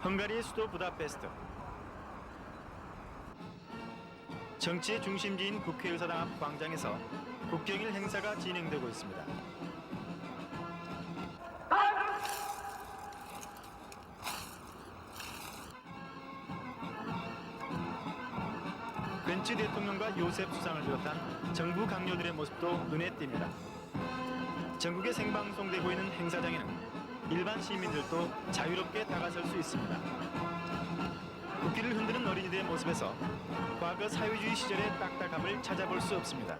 헝가리의 수도 부다페스트. 정치의 중심지인 국회의사당 앞 광장에서 국경일 행사가 진행되고 있습니다. 벤츠 대통령과 요셉 수상을 비롯한 정부 강요들의 모습도 눈에 띕니다. 전국에 생방송되고 있는 행사장에는 일반 시민들도 자유롭게 다가설 수 있습니다. 국기를 흔드는 어린이들의 모습에서 과거 사회주의 시절의 딱딱함을 찾아볼 수 없습니다.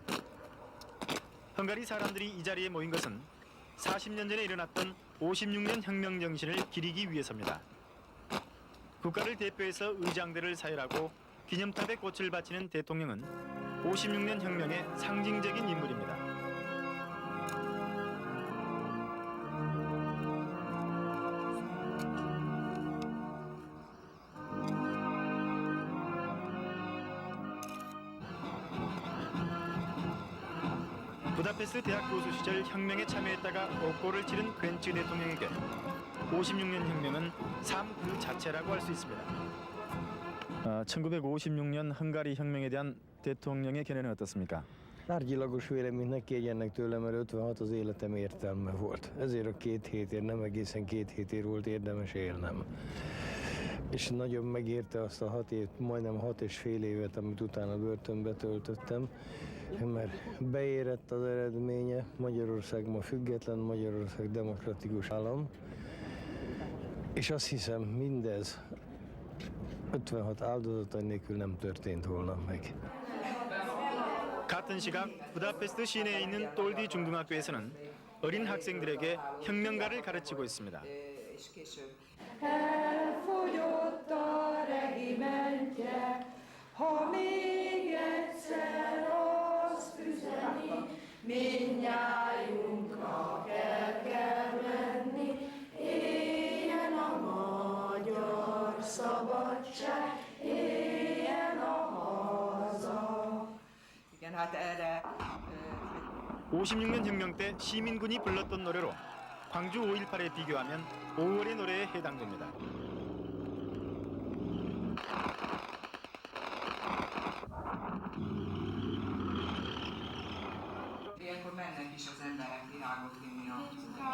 헝가리 사람들이 이 자리에 모인 것은 40년 전에 일어났던 56년 혁명 정신을 기리기 위해서입니다. 국가를 대표해서 의장대를 사열하고 기념탑에 꽃을 바치는 대통령은 56년 혁명의 상징적인 인물입니다. 부다페스트 대학 교수 시절 혁명에 참여했다가 옥고를 치른 벤츠 대통령에게 56년 혁명은 삶 그 자체라고 할 수 있습니다. 1956년 헝가리 혁명에 대한 대통령의 견해는 어떻습니까? Tárgyilagos véleményt ne kérjenek tőlem, mert 56 az életem értelme volt. Ezért a 2 hétért, nem egészen 2 hétért volt érdemes élnem. És nagyon megérte azt a 6 év, majdnem 6,5 évet, amit utána börtönbe töltöttem, mert beérett az eredménye. Magyarország ma független, Magyarország demokratikus állam. És azt hiszem, mindez 56 áldozata nélkül nem történt volna meg. 같은 시각 부다페스트 시내에 있는 똘디 중등학교에서는 어린 학생들에게 혁명가를 가르치고 있습니다. Elfogyott a regimentje, ha még egyszer azt üzeni, mindnyájunknak el kell menni, éljen a magyar szabadság, éljen a haza. Igen, hát erre 56년 혁명 때 시민군이 불렀던 노래로 광주 5.18에 비교하면 5월의 노래에 해당됩니다.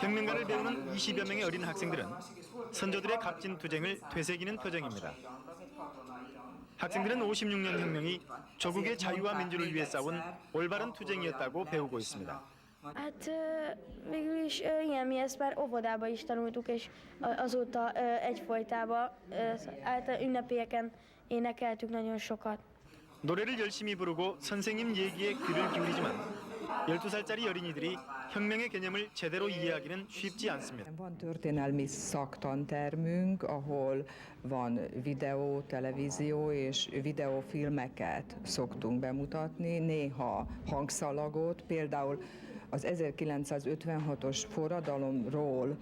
혁명가를 배우는 20여 명의 어린 학생들은 선조들의 값진 투쟁을 되새기는 표정입니다. 학생들은 56년 혁명이 조국의 자유와 민주를 위해 싸운 올바른 투쟁이었다고 배우고 있습니다. Hát végül is igen, mi ezt már óvodában is tanultuk, és azóta egyfolytában által ünnepélyeken énekeltük nagyon sokat. 노래를 열심히 부르고 선생님 얘기에 귀를 기울이지만 12살짜리 어린이들이 혁명의 개념을 제대로 이해하기는 쉽지 않습니다. Van történelmi szaktantermünk, ahol van videó, televízió és videófilmeket szoktunk bemutatni, néha hangszalagot, például az 1956-os forradalomról.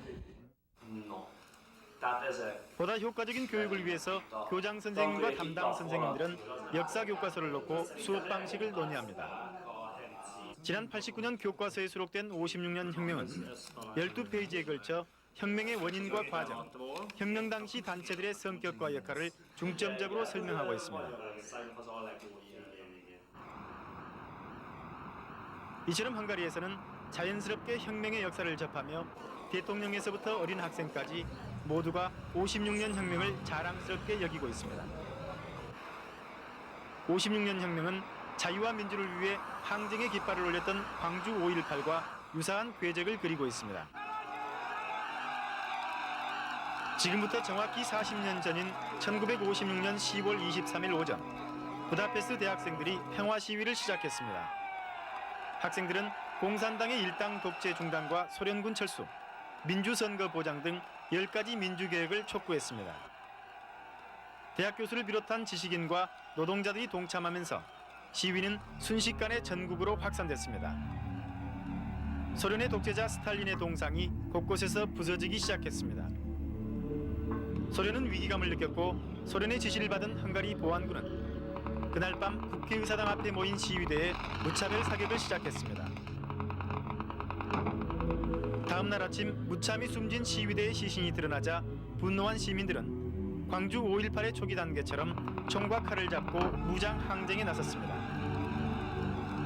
보다 효과적인 교육을 위해서 교장 선생님과 담당 선생님들은 역사 교과서를 놓고 수업 방식을 논의합니다. 지난 89년 교과서에 수록된 56년 혁명은 12페이지에 걸쳐 혁명의 원인과 과정, 혁명 당시 단체들의 성격과 역할을 중점적으로 설명하고 있습니다. 이처럼 헝가리에서는 자연스럽게 혁명의 역사를 접하며 대통령에서부터 어린 학생까지 모두가 56년 혁명을 자랑스럽게 여기고 있습니다. 56년 혁명은 자유와 민주를 위해 항쟁의 깃발을 올렸던 광주 5.18과 유사한 궤적을 그리고 있습니다. 지금부터 정확히 40년 전인 1956년 10월 23일 오전 부다페스트 대학생들이 평화 시위를 시작했습니다. 학생들은 공산당의 일당 독재 중단과 소련군 철수, 민주선거 보장 등 10가지 민주개혁을 촉구했습니다. 대학 교수를 비롯한 지식인과 노동자들이 동참하면서 시위는 순식간에 전국으로 확산됐습니다. 소련의 독재자 스탈린의 동상이 곳곳에서 부서지기 시작했습니다. 소련은 위기감을 느꼈고 소련의 지시를 받은 헝가리 보안군은 그날 밤 국회의사당 앞에 모인 시위대에 무차별 사격을 시작했습니다. 다음 날 아침 무참히 숨진 시위대의 시신이 드러나자 분노한 시민들은 광주 5.18의 초기 단계처럼 총과 칼을 잡고 무장 항쟁에 나섰습니다.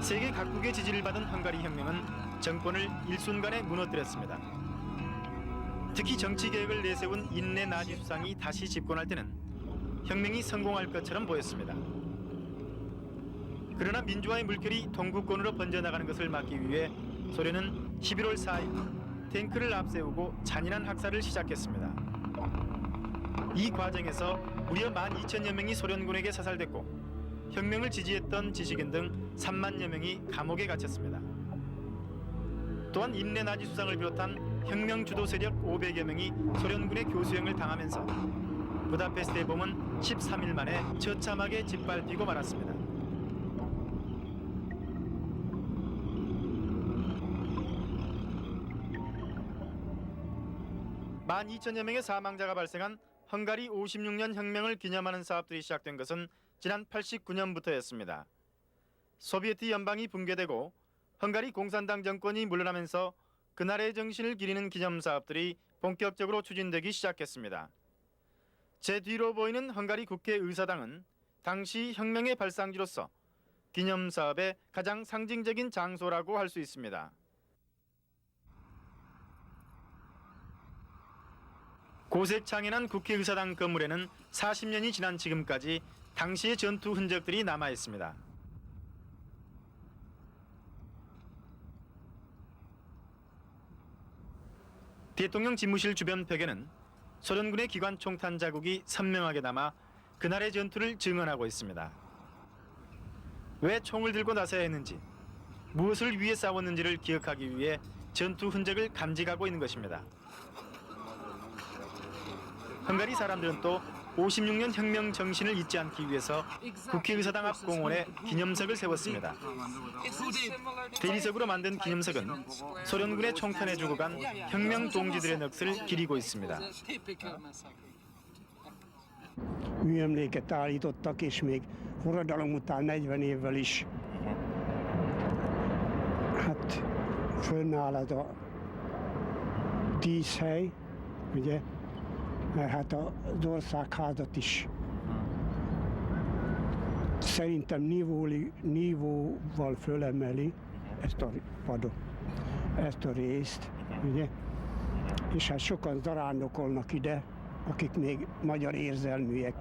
세계 각국의 지지를 받은 헝가리 혁명은 정권을 일순간에 무너뜨렸습니다. 특히 정치 개혁을 내세운 인내 나지 수상이 다시 집권할 때는 혁명이 성공할 것처럼 보였습니다. 그러나 민주화의 물결이 동구권으로 번져나가는 것을 막기 위해 소련은 11월 4일 탱크를 앞세우고 잔인한 학살을 시작했습니다. 이 과정에서 무려 12,000여 명이 소련군에게 사살됐고 혁명을 지지했던 지식인 등 3만여 명이 감옥에 갇혔습니다. 또한 인내 나지 수상을 비롯한 혁명 주도 세력 500여 명이 소련군의 교수형을 당하면서 부다페스트의 봄은 13일 만에 처참하게 짓밟히고 말았습니다. 12,000여 명의 사망자가 발생한 헝가리 56년 혁명을 기념하는 사업들이 시작된 것은 지난 89년부터였습니다. 소비에트 연방이 붕괴되고 헝가리 공산당 정권이 물러나면서 그날의 정신을 기리는 기념 사업들이 본격적으로 추진되기 시작했습니다. 제 뒤로 보이는 헝가리 국회의사당은 당시 혁명의 발상지로서 기념 사업의 가장 상징적인 장소라고 할 수 있습니다. 고색 창연한 국회의사당 건물에는 40년이 지난 지금까지 당시의 전투 흔적들이 남아 있습니다. 대통령 집무실 주변 벽에는 소련군의 기관 총탄 자국이 선명하게 남아 그날의 전투를 증언하고 있습니다. 왜 총을 들고 나서야 했는지, 무엇을 위해 싸웠는지를 기억하기 위해 전투 흔적을 간직하고 있는 것입니다. 헝가리 사람들은 또 56년 혁명 정신을 잊지 않기 위해서 국회의사당 앞 공원에 기념석을 세웠습니다. 대리석으로 만든 기념석은 소련군의 총탄에 죽어간 혁명 동지들의 넋을 기리고 있습니다. Műemléket állítottak, és még forradalom után 40 évvel is hát fönnáll az a díszhely, ugye, mert hát az országházat is szerintem nívóval fölemeli ezt a padot, ezt a részt, ugye, és hát sokan zarándokolnak ide, akik még magyar érzelműek.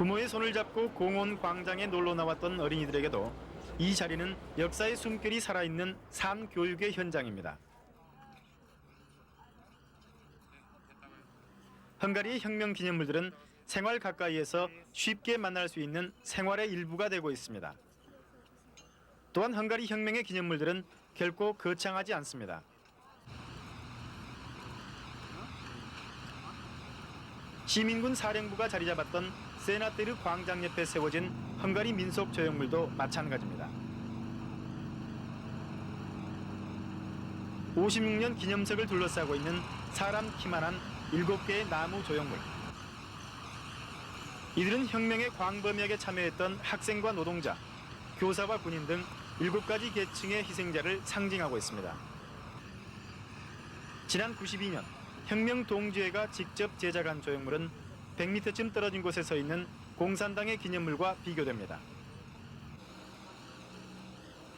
부모의 손을 잡고 공원 광장에 놀러 나왔던 어린이들에게도 이 자리는 역사의 숨결이 살아있는 삶 교육의 현장입니다. 헝가리의 혁명 기념물들은 생활 가까이에서 쉽게 만날 수 있는 생활의 일부가 되고 있습니다. 또한 헝가리 혁명의 기념물들은 결코 거창하지 않습니다. 시민군 사령부가 자리 잡았던 세나테르 광장 옆에 세워진 헝가리 민속 조형물도 마찬가지입니다. 56년 기념석을 둘러싸고 있는 사람 키만한 7개의 나무 조형물. 이들은 혁명의 광범위하게 참여했던 학생과 노동자, 교사와 군인 등 7가지 계층의 희생자를 상징하고 있습니다. 지난 92년 혁명 동지회가 직접 제작한 조형물은 100m쯤 떨어진 곳에 서 있는 공산당의 기념물과 비교됩니다.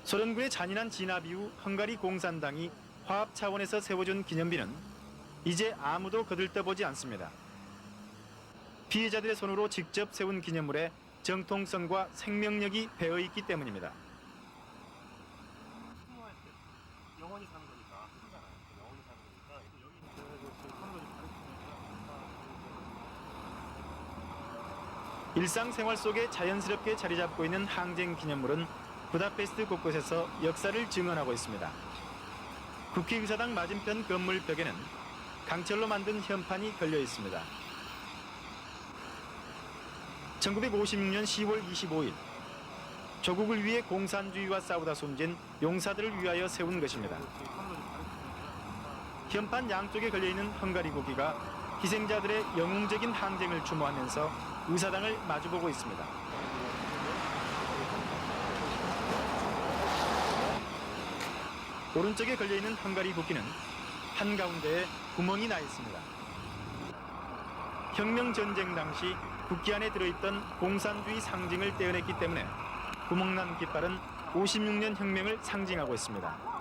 소련군의 잔인한 진압 이후 헝가리 공산당이 화합 차원에서 세워준 기념비는 이제 아무도 거들떠보지 않습니다. 피해자들의 손으로 직접 세운 기념물에 정통성과 생명력이 배어있기 때문입니다. 일상생활 속에 자연스럽게 자리 잡고 있는 항쟁 기념물은 부다페스트 곳곳에서 역사를 증언하고 있습니다. 국회의사당 맞은편 건물 벽에는 강철로 만든 현판이 걸려 있습니다. 1956년 10월 25일 조국을 위해 공산주의와 싸우다 숨진 용사들을 위하여 세운 것입니다. 현판 양쪽에 걸려있는 헝가리 국기가 희생자들의 영웅적인 항쟁을 추모하면서 의사당을 마주보고 있습니다. 오른쪽에 걸려있는 헝가리 국기는 한가운데에 구멍이 나 있습니다. 혁명전쟁 당시 국기 안에 들어있던 공산주의 상징을 떼어냈기 때문에 구멍난 깃발은 56년 혁명을 상징하고 있습니다.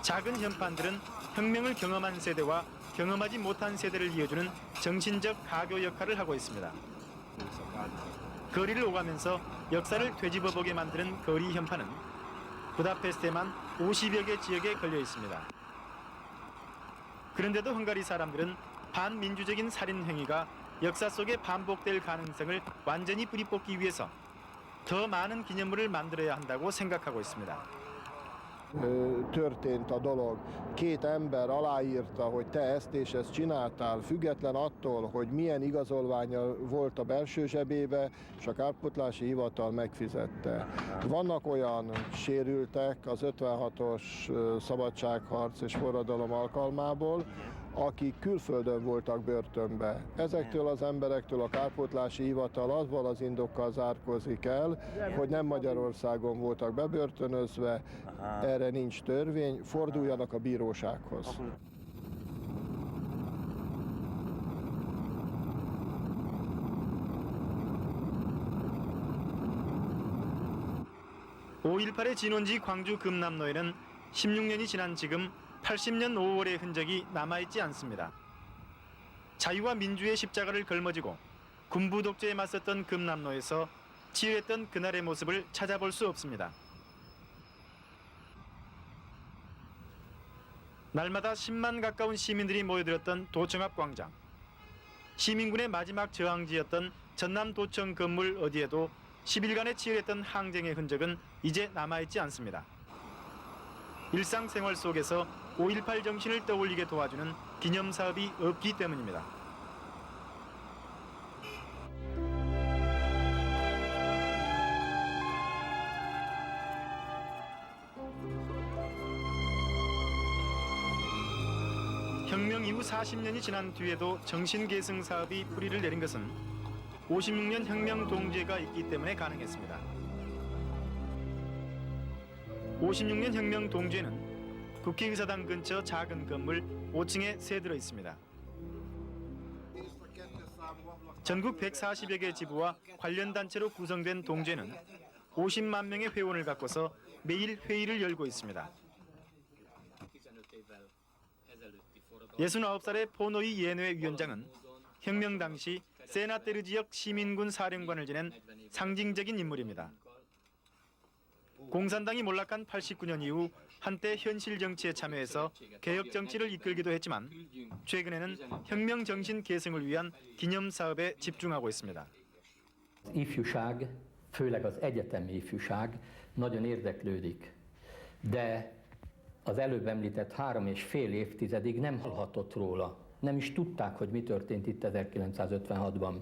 작은 현판들은 혁명을 경험한 세대와 경험하지 못한 세대를 이어주는 정신적 가교 역할을 하고 있습니다. 거리를 오가면서 역사를 되짚어보게 만드는 거리 현판은 부다페스트에만 50여 개 지역에 걸려 있습니다. 그런데도 헝가리 사람들은 반민주적인 살인 행위가 역사 속에 반복될 가능성을 완전히 뿌리뽑기 위해서 더 많은 기념물을 만들어야 한다고 생각하고 있습니다. Történt a dolog. Két ember aláírta, hogy te ezt és ezt csináltál, független attól, hogy milyen igazolványa volt a belső zsebébe, és a kárpótlási hivatal megfizette. Vannak olyan sérültek az 56-os szabadságharc és forradalom alkalmából, akik külföldön voltak börtönbe. Ezektől az emberektől a kárpótlási hivatal azzal az indokkal zárkózik el, hogy nem Magyarországon voltak bebörtönözve, erre nincs törvény, forduljanak a bírósághoz. (5.18) 진원지 광주 금남로에는 16년이 지난 지금 80년 5월의 흔적이 남아있지 않습니다. 자유와 민주의 십자가를 걸머쥐고 군부 독재에 맞섰던 금남로에서 치열했던 그날의 모습을 찾아볼 수 없습니다. 날마다 10만 가까운 시민들이 모여들었던 도청 앞 광장. 시민군의 마지막 저항지였던 전남도청 건물 어디에도 10일간의 치열했던 항쟁의 흔적은 이제 남아있지 않습니다. 일상생활 속에서 5.18 정신을 떠올리게 도와주는 기념사업이 없기 때문입니다. 혁명 이후 40년이 지난 뒤에도 정신계승 사업이 뿌리를 내린 것은 56년 혁명 동지회가 있기 때문에 가능했습니다. 56년 혁명 동지회는 국회의사당 근처 작은 건물 5층에 새들어 있습니다. 전국 140여 개 지부와 관련 단체로 구성된 동지회는 50만 명의 회원을 갖고서 매일 회의를 열고 있습니다. 69살의 포노이 예뇌 위원장은 혁명 당시 세나테르 지역 시민군 사령관을 지낸 상징적인 인물입니다. 공산당이 몰락한 89년 이후 한때 현실 정치에 참여해서 개혁 정치를 이끌기도 했지만 최근에는 혁명 정신 계승을 위한 기념 사업에 집중하고 있습니다. Ifjúság, főleg az egyetemi ifjúság nagyon érdeklődik, de az előbb említett 3,5 évtizedig nem hallhatott róla. Nem is tudták, hogy mi történt itt 1956-ban.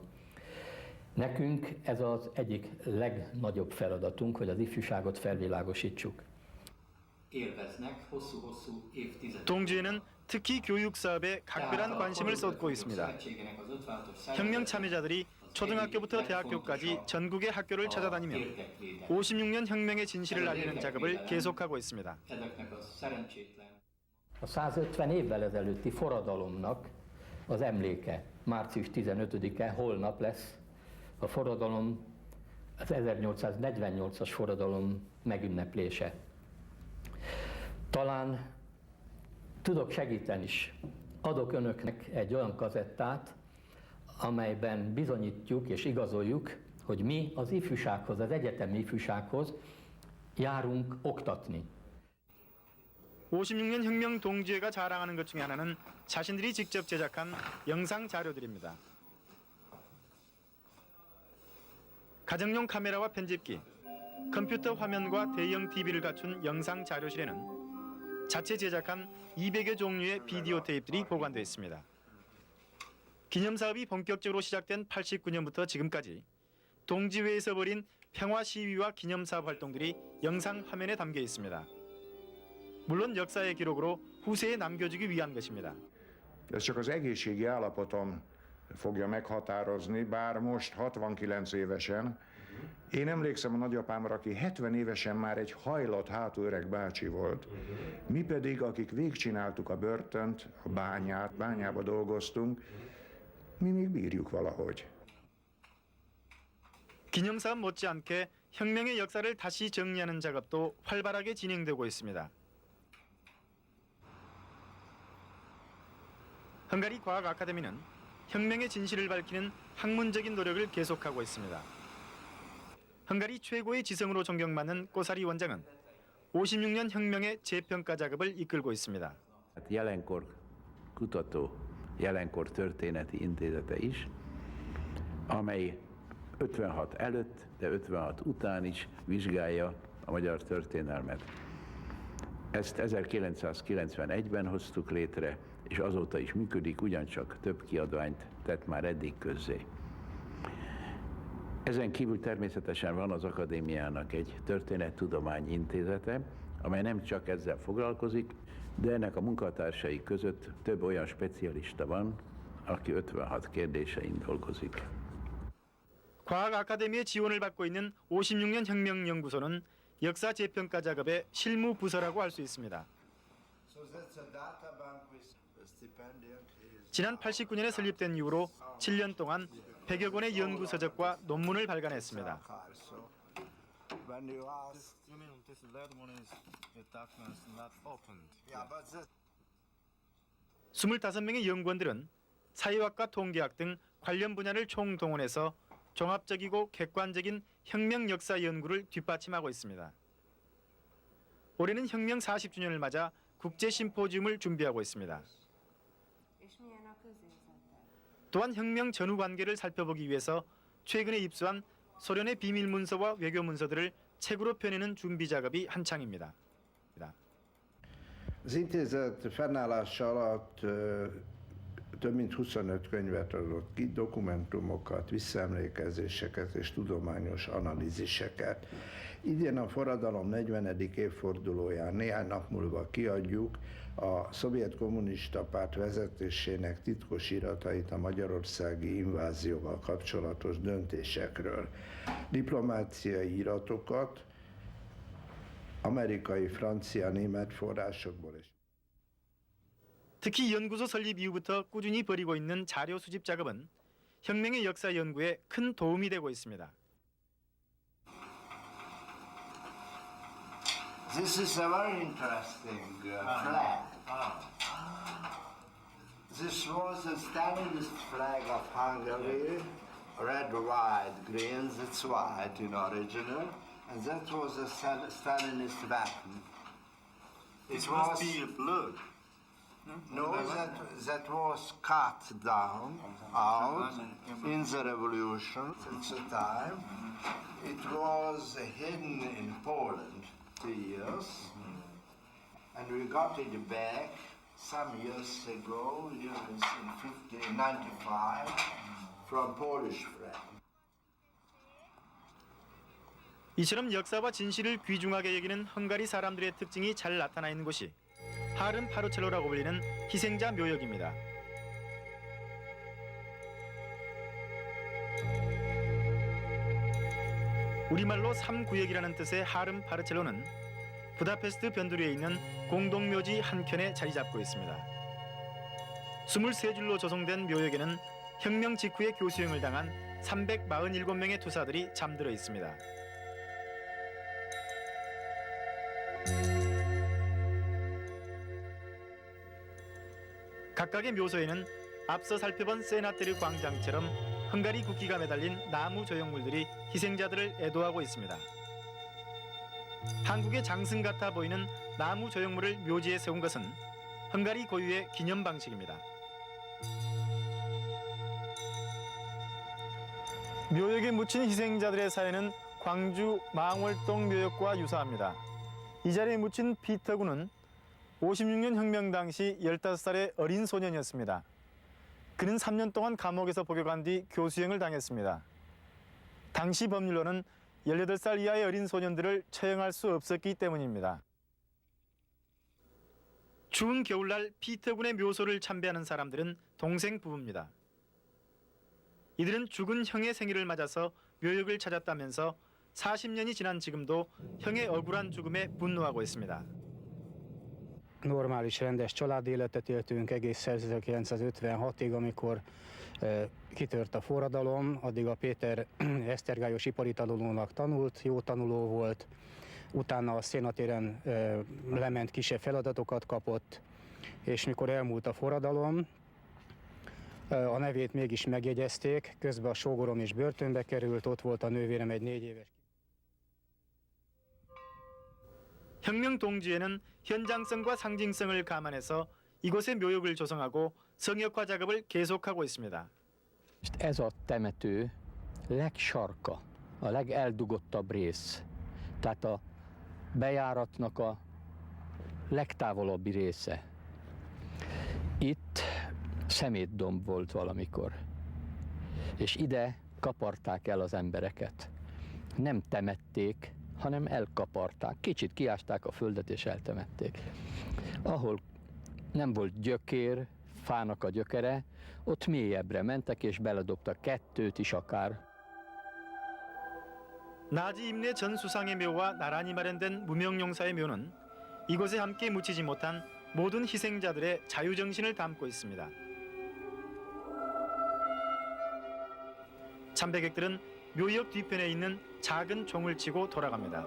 Nekünk ez az egyik legnagyobb feladatunk, hogy az ifjúságot felvilágosítsuk. 동지회는 특히 교육 사업에 각별한 관심을 쏟고 있습니다. 혁명 참여자들이 초등학교부터 대학교까지 전국의 학교를 찾아다니며 56년 혁명의 진실을 알리는 작업을 계속하고 있습니다. A 150 évvel ezelőtti forradalomnak az emléke március 15-e holnap lesz a forradalom, az 1848-as forradalom megünneplése. Talán tudok segíteni is. Adok önöknek egy olyan kazettát, amelyben bizonyítjuk és igazoljuk, hogy mi az ifjúsághoz, az egyetemi ifjúsághoz járunk oktatni. 56년 혁명 동지회가 자랑하는 것 중에 하나는 자신들이 직접 제작한 영상 자료들입니다. 가정용 카메라와 편집기, 컴퓨터 화면과 대형 TV를 갖춘 영상 자료실에는 자체 제작한 200여 종류의 비디오 테이프들이 보관되어 있습니다. 기념사업이 본격적으로 시작된 89년부터 지금까지 동지회에서 벌인 평화 시위와 기념사업 활동들이 영상 화면에 담겨 있습니다. 물론 역사의 기록으로 후세에 남겨주기 위한 것입니다. Ez csak az egészségi állapotom fogja meghatározni, bár most 69 évesen. Én emlékszem a nagyapámra, aki 70 évesen már egy hajlott hátú öreg bácsi volt. Mi pedig, akik végigcsináltuk a börtönt, a bányát, bányába dolgoztunk, mi még bírjuk valahogy. 기념사업 못지않게 혁명의 역사를 다시 정리하는 작업도 활발하게 진행되고 있습니다. 헝가리 과학 아카데미는 혁명의 진실을 밝히는 학문적인 노력을 계속하고 있습니다. 헝가리 최고의 지성으로 존경받는 꼬사리 원장은 56년 혁명의 재평가 작업을 이끌고 있습니다. Jelenkor kutató, jelenkor történeti intézete is, amely 56 előtt, de 56 után is vizsgálja a magyar történelmet. Ezt 1991-ben hoztuk létre, és azóta is működik, ugyancsak több kiadványt tett már eddig közzé. Ezen kívül természetesen van az akadémiának egy történettudományi intézete, amely nem csak ezzel foglalkozik, de ennek a munkatársai között több olyan specialista van, aki 56 kérdésein dolgozik. 과학 아카데미의 지원을 받고 있는 56년 혁명연구소는 역사 재평가 작업의 실무 부서라고 할 수 있습니다. 지난 89년에 설립된 이후로 7년 동안 100여 권의 연구 서적과 논문을 발간했습니다. 25명의 연구원들은 사회학과 통계학 등 관련 분야를 총동원해서 종합적이고 객관적인 혁명 역사 연구를 뒷받침하고 있습니다. 올해는 혁명 40주년을 맞아 국제 심포지움을 준비하고 있습니다. 또한 혁명 전후 관계를 살펴보기 위해서 최근에 입수한 소련의 비밀 문서와 외교 문서들을 책으로 펴내는 준비 작업이 한창입니다. Az intézet fennállása alatt több mint 25 könyvet adott ki, dokumentumokat, visszaemlékezéseket és tudományos analíziseket. Idén a forradalom 40. évfordulóján néhány nap múlva kiadjuk a szovjet kommunista párt vezetésének titkos iratait a magyarországi invázióval kapcsolatos döntésekről. Diplomáciai iratokat amerikai, francia, német forrásokból is. 특히 연구소 설립 이후부터 꾸준히 벌이고 있는 자료 수집 작업은 혁명의 역사 연구에 큰 도움이 되고 있습니다. This is a very interesting flag. This was a Stalinist flag of Hungary, red, white, green, that's white in original, and that was a Stalinist weapon. It must be blue. No, that was cut down out in the revolution at the time. It was hidden in Poland 2 years, and we got it back some years ago, in 1995, from Polish friends. 이처럼 역사와 진실을 귀중하게 여기는 헝가리 사람들의 특징이 잘 나타나 있는 곳이 하름 파르첼로라고 불리는 희생자 묘역입니다. 우리말로 삼구역이라는 뜻의 하름 파르첼로는 부다페스트 변두리에 있는 공동묘지 한켠에 자리 잡고 있습니다. 23줄로 조성된 묘역에는 혁명 직후에 교수형을 당한 347명의 투사들이 잠들어 있습니다. 각각의 묘소에는 앞서 살펴본 세나테르 광장처럼 헝가리 국기가 매달린 나무 조형물들이 희생자들을 애도하고 있습니다. 한국의 장승 같아 보이는 나무 조형물을 묘지에 세운 것은 헝가리 고유의 기념 방식입니다. 묘역에 묻힌 희생자들의 사연은 광주 망월동 묘역과 유사합니다. 이 자리에 묻힌 피터 군은 56년 혁명 당시 15살의 어린 소년이었습니다. 그는 3년 동안 감옥에서 복역한 뒤 교수형을 당했습니다. 당시 법률로는 18살 이하의 어린 소년들을 처형할 수 없었기 때문입니다. 추운 겨울날 피터 군의 묘소를 참배하는 사람들은 동생 부부입니다. 이들은 죽은 형의 생일을 맞아서 묘역을 찾았다면서 40년이 지난 지금도 형의 억울한 죽음에 분노하고 있습니다. Normális, rendes családi életet éltünk egész 1956-ig, amikor kitört a forradalom, addig a Péter esztergályos ipari tanulónak tanult, jó tanuló volt, utána a szénatéren lement, kisebb feladatokat kapott, és mikor elmúlt a forradalom, a nevét mégis megjegyezték, közben a sógorom is börtönbe került, ott volt a nővérem egy 4 éves. 혁명 동지에는 현장성과 상징성을 감안해서 이곳에 묘역을 조성하고 성역화 작업을 계속하고 있습니다. Ez a temető legsarka, a legeldugottabb rész. Tehát a bejáratnak a legtávolabbi része. Itt szemétdomb volt valamikor, és ide kaparták el az embereket. Nem temették, hanem elkaparták. Kicsit kiásták a földet és eltemették. Ahol nem volt gyökér, fának a gyökere, ott mélyebbre mentek és beledobtak 2-t is akár. 나지 임내 전 수상의 묘와 나란히 마련된 무명용사의 묘는 이곳에 함께 묻히지 못한 모든 희생자들의 자유정신을 담고 있습니다. 참배객들은 묘역 뒤편에 있는 작은 종을 치고 돌아갑니다.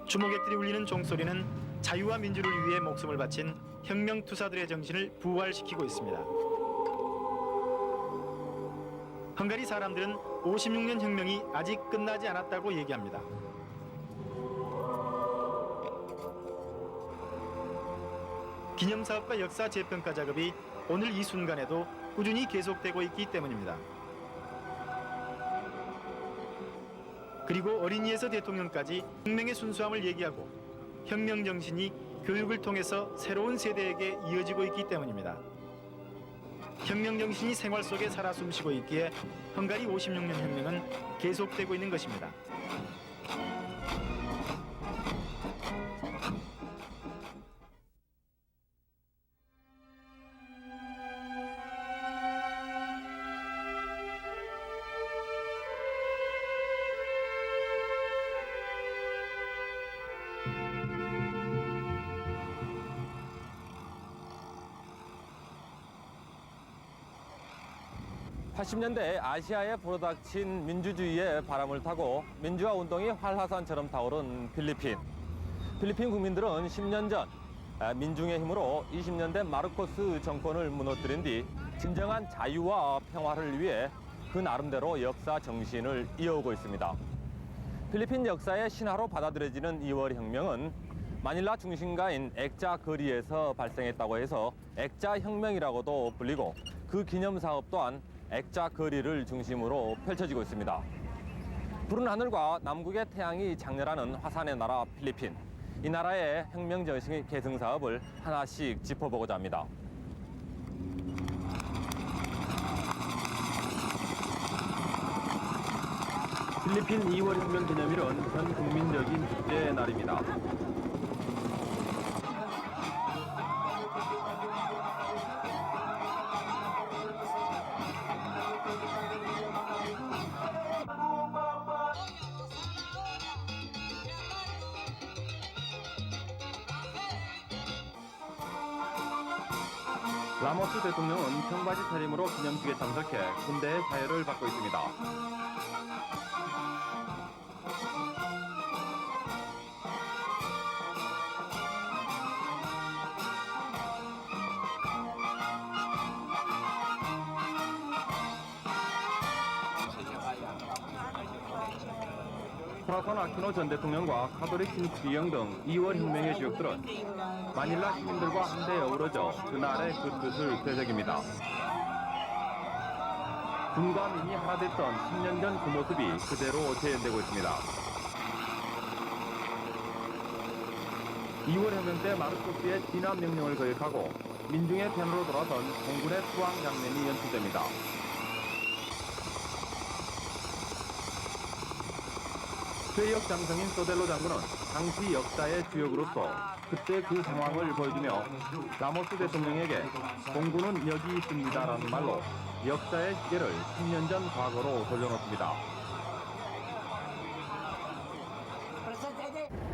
주모객들이 울리는 종소리는 자유와 민주를 위해 목숨을 바친 혁명투사들의 정신을 부활시키고 있습니다. 헝가리 사람들은 56년 혁명이 아직 끝나지 않았다고 얘기합니다. 기념사업과 역사 재평가 작업이 오늘 이 순간에도 꾸준히 계속되고 있기 때문입니다. 그리고 어린이에서 대통령까지 혁명의 순수함을 얘기하고 혁명 정신이 교육을 통해서 새로운 세대에게 이어지고 있기 때문입니다. 혁명 정신이 생활 속에 살아 숨쉬고 있기에 헝가리 56년 혁명은 계속되고 있는 것입니다. (80년대) 아시아에 불어닥친 민주주의의 바람을 타고 민주화 운동이 활화산처럼 타오른 필리핀. 필리핀 국민들은 10년 전 민중의 힘으로 20년대 마르코스 정권을 무너뜨린 뒤 진정한 자유와 평화를 위해 그 나름대로 역사 정신을 이어오고 있습니다. 필리핀 역사의 신화로 받아들여지는 2월 혁명은 마닐라 중심가인 액자 거리에서 발생했다고 해서 액자 혁명이라고도 불리고 그 기념 사업 또한 액자 거리를 중심으로 펼쳐지고 있습니다. 푸른 하늘과 남극의 태양이 장렬하는 화산의 나라 필리핀. 이 나라의 혁명 정신 계승 사업을 하나씩 짚어보고자 합니다. 필리핀 2월 혁명 기념일은 전 국민적인 축제의 날입니다. 라모스 대통령은 청바지 차림으로 기념식에 참석해 군대의 사회를 받고 있습니다. 코라손 아퀴노 전 대통령과 카톨릭 신치영 등 2월 혁명의 주역들은 마닐라 시민들과 한데 어우러져 그날의 그 뜻을 되새깁니다. 군과 민이 하나 됐던 10년 전 그 모습이 그대로 재현되고 있습니다. 2월 혁명 때 마르코스의 진압 명령을 거역하고 민중의 편으로 돌아선 공군의 수왕 장면이 연출됩니다. 최역 장성인 소델로 장군은 당시 역사의 주역으로서 그때 그 상황을 보여주며 라모스 대통령에게 공군은 여기 있습니다라는 말로 역사의 시계를 10년 전 과거로 돌려놓습니다.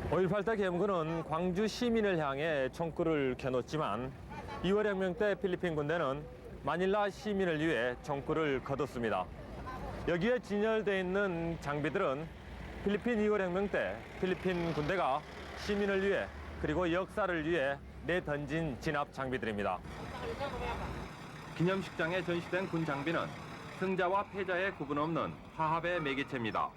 5.18 때 계엄군은 광주 시민을 향해 총구를 켜놓지만 2월 혁명 때 필리핀 군대는 마닐라 시민을 위해 총구를 거뒀습니다. 여기에 진열되어 있는 장비들은 필리핀 2월 혁명 때 필리핀 군대가 시민을 위해 그리고 역사를 위해 내던진 진압 장비들입니다. 기념식장에 전시된 군 장비는 승자와 패자의 구분 없는 화합의 매개체입니다.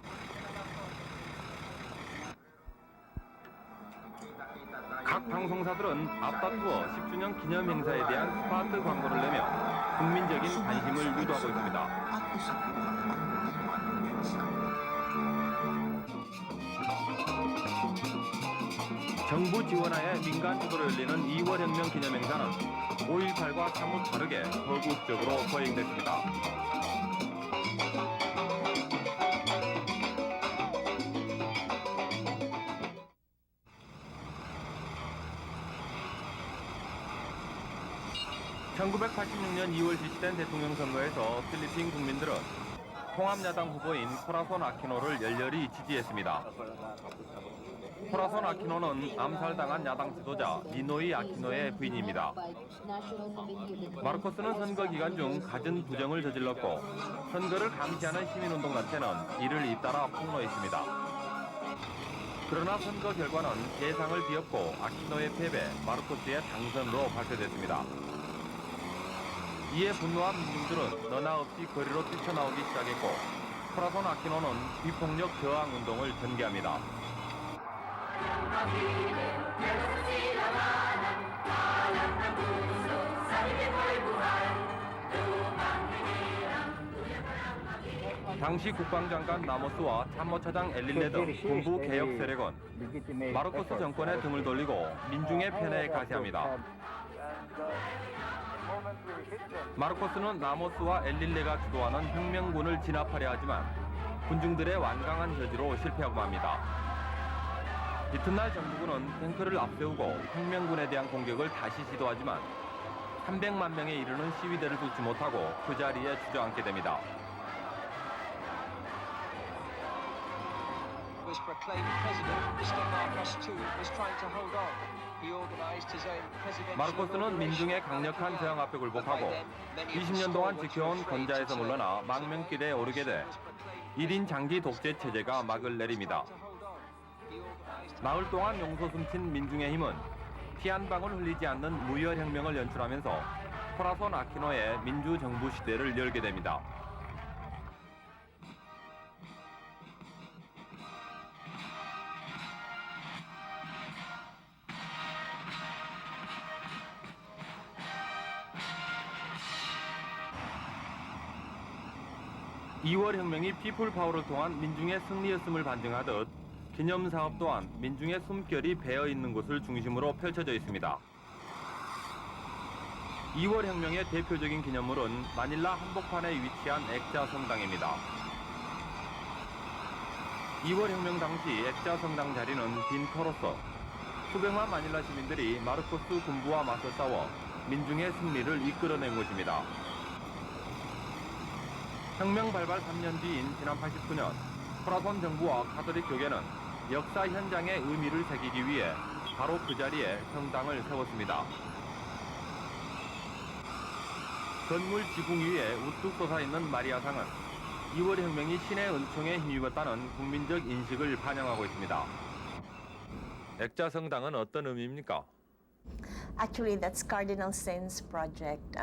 각 방송사들은 앞다투어 10주년 기념 행사에 대한 스파트 광고를 내며 국민적인 관심을 유도하고 있습니다. 정부 지원하에 민간 주도로 열리는 2월 혁명 기념 행사는 5.18과 사뭇 다르게 거국적으로 거행됐습니다. (1986년 2월) 실시된 대통령 선거에서 필리핀 국민들은 통합야당 후보인 코라손 아키노를 열렬히 지지했습니다. 코라손 아키노는 암살당한 야당 지도자 니노이 아키노의 부인입니다. 마르코스는 선거 기간 중 갖은 부정을 저질렀고 선거를 감시하는 시민운동단체는 이를 잇따라 폭로했습니다. 그러나 선거 결과는 예상을 뒤엎고 아키노의 패배, 마르코스의 당선으로 발표됐습니다. 이에 분노한 민중들은 너나 없이 거리로 뛰쳐나오기 시작했고 코라손 아키노는 비폭력 저항 운동을 전개합니다. 당시 국방장관 라모스와 참모차장 엘릴레 등 군부 개혁 세력은 마르코스 정권에 등을 돌리고 민중의 편에 가세합니다. 마르코스는 라모스와 엘릴레가 주도하는 혁명군을 진압하려 하지만 군중들의 완강한 저지로 실패하고 맙니다. 이튿날 정부군은 탱크를 앞세우고 혁명군에 대한 공격을 다시 시도하지만 300만 명에 이르는 시위대를 뚫지 못하고 그 자리에 주저앉게 됩니다. 마르코스는 민중의 강력한 저항 앞에 굴복하고 20년 동안 지켜온 권좌에서 물러나 망명길에 오르게 돼 1인 장기 독재 체제가 막을 내립니다. 나흘 동안 용서 숨친 민중의 힘은 피 한 방울 흘리지 않는 무혈혁명을 연출하면서 코라손 아키노의 민주정부 시대를 열게 됩니다. (2월) 혁명이 피플 파워를 통한 민중의 승리였음을 반증하듯 기념사업 또한 민중의 숨결이 배어있는 곳을 중심으로 펼쳐져 있습니다. 2월 혁명의 대표적인 기념물은 마닐라 한복판에 위치한 액자 성당입니다. 2월 혁명 당시 액자 성당 자리는 빈터로서 수백만 마닐라 시민들이 마르코스 군부와 맞서 싸워 민중의 승리를 이끌어낸 곳입니다. 혁명 발발 3년 뒤인 지난 89년 코라손 정부와 가톨릭 교계는 역사 현장의 의미를 새기기 위해 바로 그 자리에 성당을 세웠습니다. 건물 지붕 위에 우뚝 솟아있는 마리아상은 2월 혁명이 신의 은총에 힘입었다는 국민적 인식을 반영하고 있습니다. 액자 성당은 어떤 의미입니까? Actually, that's Cardinal Sin's project.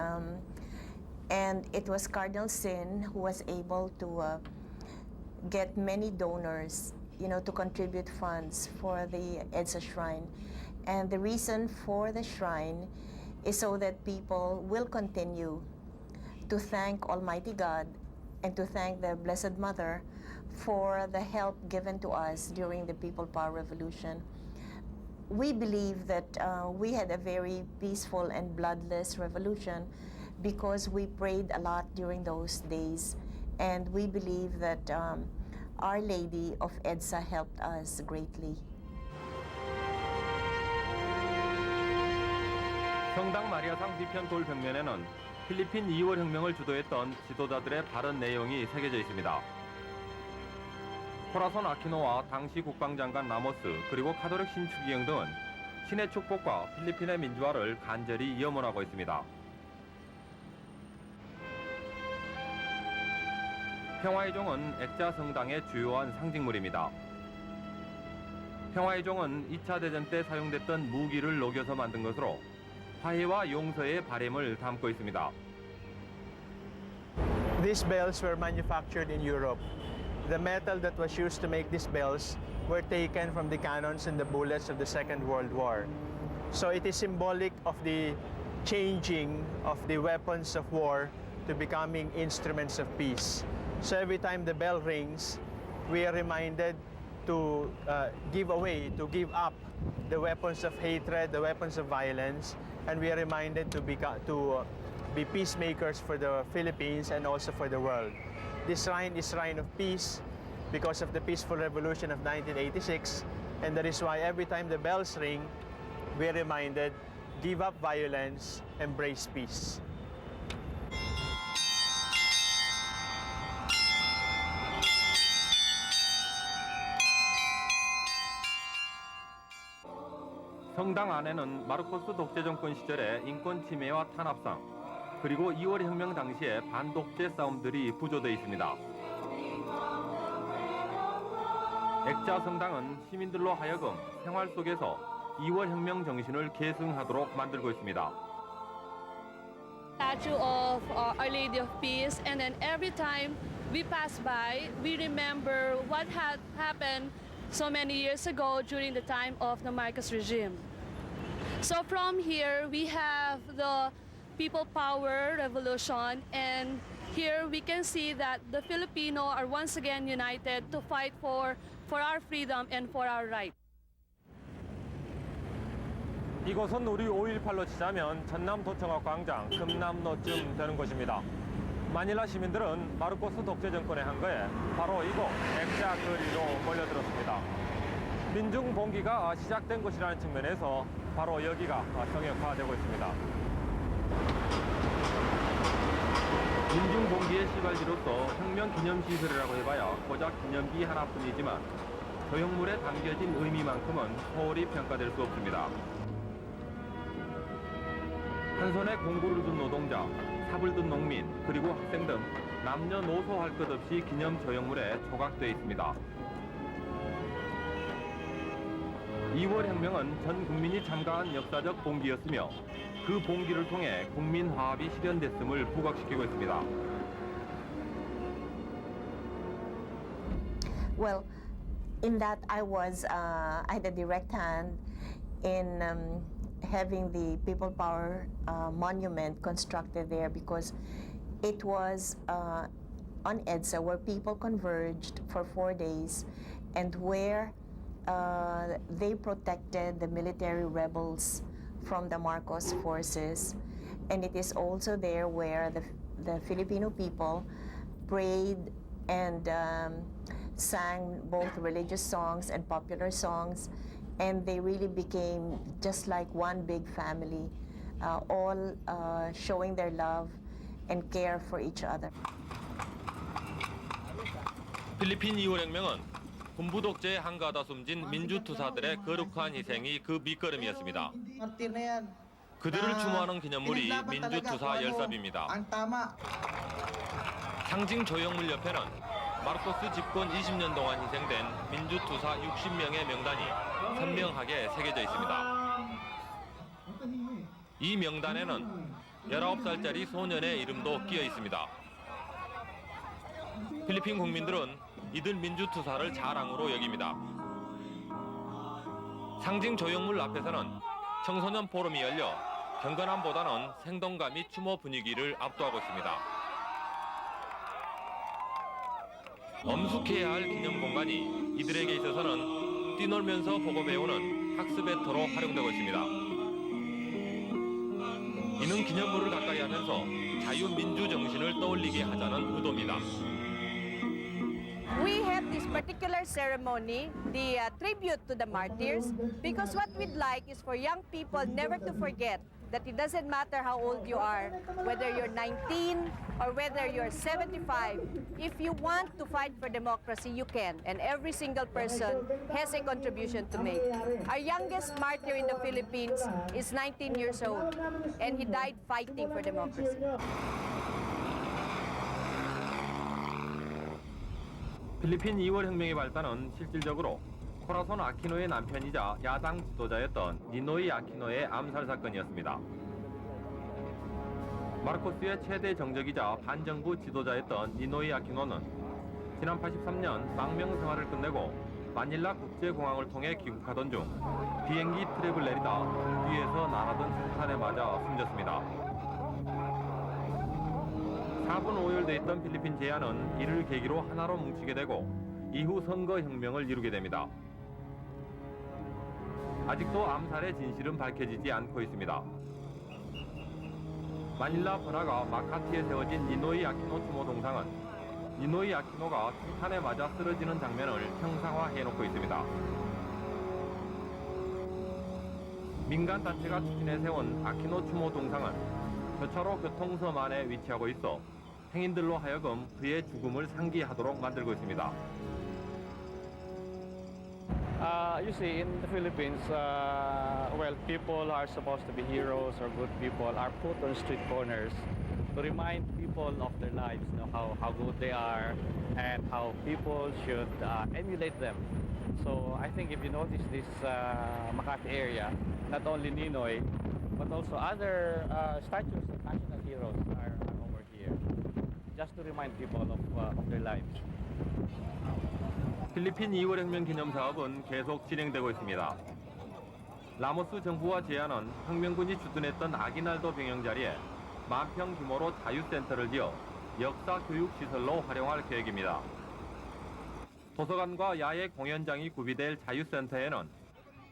And it was Cardinal Sin who was able to get many donors, to contribute funds for the EDSA Shrine. And the reason for the shrine is so that people will continue to thank Almighty God and to thank the Blessed Mother for the help given to us during the People Power Revolution. We believe that we had a very peaceful and bloodless revolution because we prayed a lot during those days, and we believe that Our Lady of EDSA helped us greatly. 성당 마리아상 뒤편 돌 벽면에는 필리핀 2월 혁명을 주도했던 지도자들의 발언 내용이 새겨져 있습니다. 코라손 아키노와 당시 국방장관 라모스 그리고 카톨릭 신추기경 등은 신의 축복과 필리핀의 민주화를 간절히 염원하고 있습니다. 평화의 종은 액자 성당의 주요한 상징물입니다. 평화의 종은 2차 대전 때 사용됐던 무기를 녹여서 만든 것으로 화해와 용서의 바램을 담고 있습니다. These bells were manufactured in Europe. The metal that was used to make these bells were taken from the cannons and the bullets of the Second World War. So it is symbolic of the changing of the weapons of war to becoming instruments of peace. So every time the bell rings, we are reminded to give up the weapons of hatred, the weapons of violence, and we are reminded to be peacemakers for the Philippines and also for the world. This shrine is Shrine of Peace because of the peaceful revolution of 1986, and that is why every time the bells ring, we are reminded, give up violence, embrace peace. 성당 안에는 마르코스 독재 정권 시절의 인권 침해와 탄압상, 그리고 2월 혁명 당시의 반독재 싸움들이 부조되어 있습니다. 액자 성당은 시민들로 하여금 생활 속에서 2월 혁명 정신을 계승하도록 만들고 있습니다. Statue of Our Lady of Peace, and then every time we pass by, we remember what had happened so many years ago during the time of the Marcos regime. So from here, we have the People Power Revolution, and here we can see that the Filipino are once again united to fight for our freedom and for our right. 이곳은 우리 5.18로 치자면 전남도청학 광장 금남로쯤 되는 곳입니다. 마닐라 시민들은 마르코스 독재 정권의 한거에 바로 이곳 액자 거리로 몰려들었습니다. 민중 봉기가 시작된 곳이라는 측면에서 바로 여기가 정역화되고 있습니다. 민중 봉기의 시발지로서 혁명 기념시설이라고 해봐야 고작 기념비 하나뿐이지만 조형물에 담겨진 의미만큼은 소홀히 평가될 수 없습니다. 한 손에 공구를 든 노동자, 삽을 든 농민, 그리고 학생 등 남녀노소 할 것 없이 기념 조형물에 조각되어 있습니다. 2월 혁명은 전 국민이 참가한 역사적 봉기였으며 그 봉기를 통해 국민 화합이 실현됐음을 부각시키고 있습니다. Well, in that I had a direct hand in having the People Power monument constructed there because it was on EDSA where people converged for 4 days and where they protected the military rebels from the Marcos forces. And it is also there where the Filipino people prayed and sang both religious songs and popular songs, and they really became just like one big family, all showing their love and care for each other. 필리핀 2월 혁명은 군부 독재에 한가하다 숨진 민주투사들의 거룩한 희생이 그 밑거름이었습니다. 그들을 추모하는 기념물이 민주투사 열삽입니다. 상징 조형물 옆에는 마르코스 집권 20년 동안 희생된 민주투사 60명의 명단이 선명하게 새겨져 있습니다. 이 명단에는 19살짜리 소년의 이름도 끼어 있습니다. 필리핀 국민들은 이들 민주투사를 자랑으로 여깁니다. 상징 조형물 앞에서는 청소년 포럼이 열려 경건함보다는 생동감이 추모 분위기를 압도하고 있습니다. 엄숙해야 할 기념 공간이 이들에게 있어서는 뛰놀면서 보고 배우는 학습의 터로 활용되고 있습니다. 이는 기념물을 가까이 하면서 자유민주 정신을 떠올리게 하자는 의도입니다. We have this particular ceremony, the tribute to the martyrs, because what we'd like is for young people never to forget that it doesn't matter how old you are, whether you're 19 or whether you're 75. If you want to fight for democracy, you can, and every single person has a contribution to make. Our youngest martyr in the Philippines is 19 years old, and he died fighting for democracy. 필리핀 2월 혁명의 발단은 실질적으로 코라손 아키노의 남편이자 야당 지도자였던 니노이 아키노의 암살 사건이었습니다. 마르코스의 최대 정적이자 반정부 지도자였던 니노이 아키노는 지난 83년 망명 생활을 끝내고 마닐라 국제공항을 통해 귀국하던 중 비행기 트랩을 내리다 뒤에서 날아든 폭탄에 맞아 숨졌습니다. 4분 오열돼 있던 필리핀 제안은 이를 계기로 하나로 뭉치게 되고 이후 선거혁명을 이루게 됩니다. 아직도 암살의 진실은 밝혀지지 않고 있습니다. 마닐라 번화가 마카티에 세워진 니노이 아키노 추모 동상은 니노이 아키노가 폭탄에 맞아 쓰러지는 장면을 형상화해놓고 있습니다. 민간 단체가 추진해 세운 아키노 추모 동상은 교차로 교통섬 안에 위치하고 있어 행인들로 하여금 그의 죽음을 상기하도록 만들고 있습니다. You see, in the Philippines, well, people are supposed to be heroes or good people are put on street corners to remind people of their lives, you know, how good they are and how people should emulate them. So I think if you notice this Makati area, not only Ninoy, but also other statues of national heroes are over here, just to remind people of their lives. 필리핀 2월 혁명 기념 사업은 계속 진행되고 있습니다. 라모스 정부와 제안은 혁명군이 주둔했던 아기날도 병영 자리에 만평 규모로 자유센터를 지어 역사 교육 시설로 활용할 계획입니다. 도서관과 야외 공연장이 구비될 자유센터에는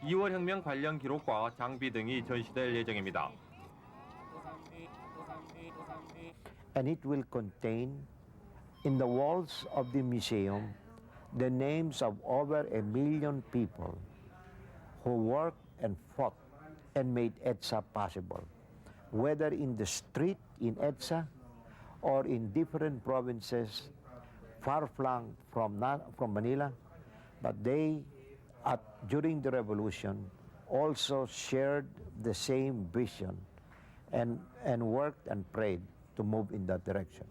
2월 혁명 관련 기록과 장비 등이 전시될 예정입니다. And it will contain in the walls of the museum the names of over 1 million people who worked and fought and made EDSA possible, whether in the street in EDSA or in different provinces far-flung from Manila, but they, during the revolution, also shared the same vision and worked and prayed to move in that direction.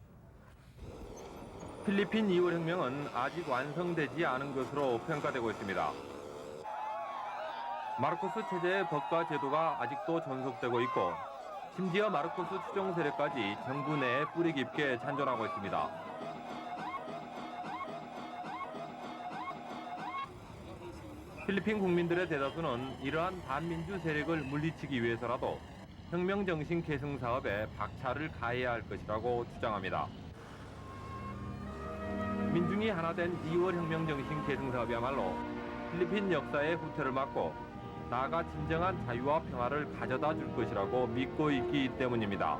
필리핀 2월 혁명은 아직 완성되지 않은 것으로 평가되고 있습니다. 마르코스 체제의 법과 제도가 아직도 존속되고 있고 심지어 마르코스 추종 세력까지 정부 내에 뿌리 깊게 잔존하고 있습니다. 필리핀 국민들의 대다수는 이러한 반민주 세력을 물리치기 위해서라도 혁명 정신 계승 사업에 박차를 가해야 할 것이라고 주장합니다. 민중이 하나 된 2월 혁명 정신 계승 사업이야말로 필리핀 역사의 후퇴를 막고 나아가 진정한 자유와 평화를 가져다 줄 것이라고 믿고 있기 때문입니다.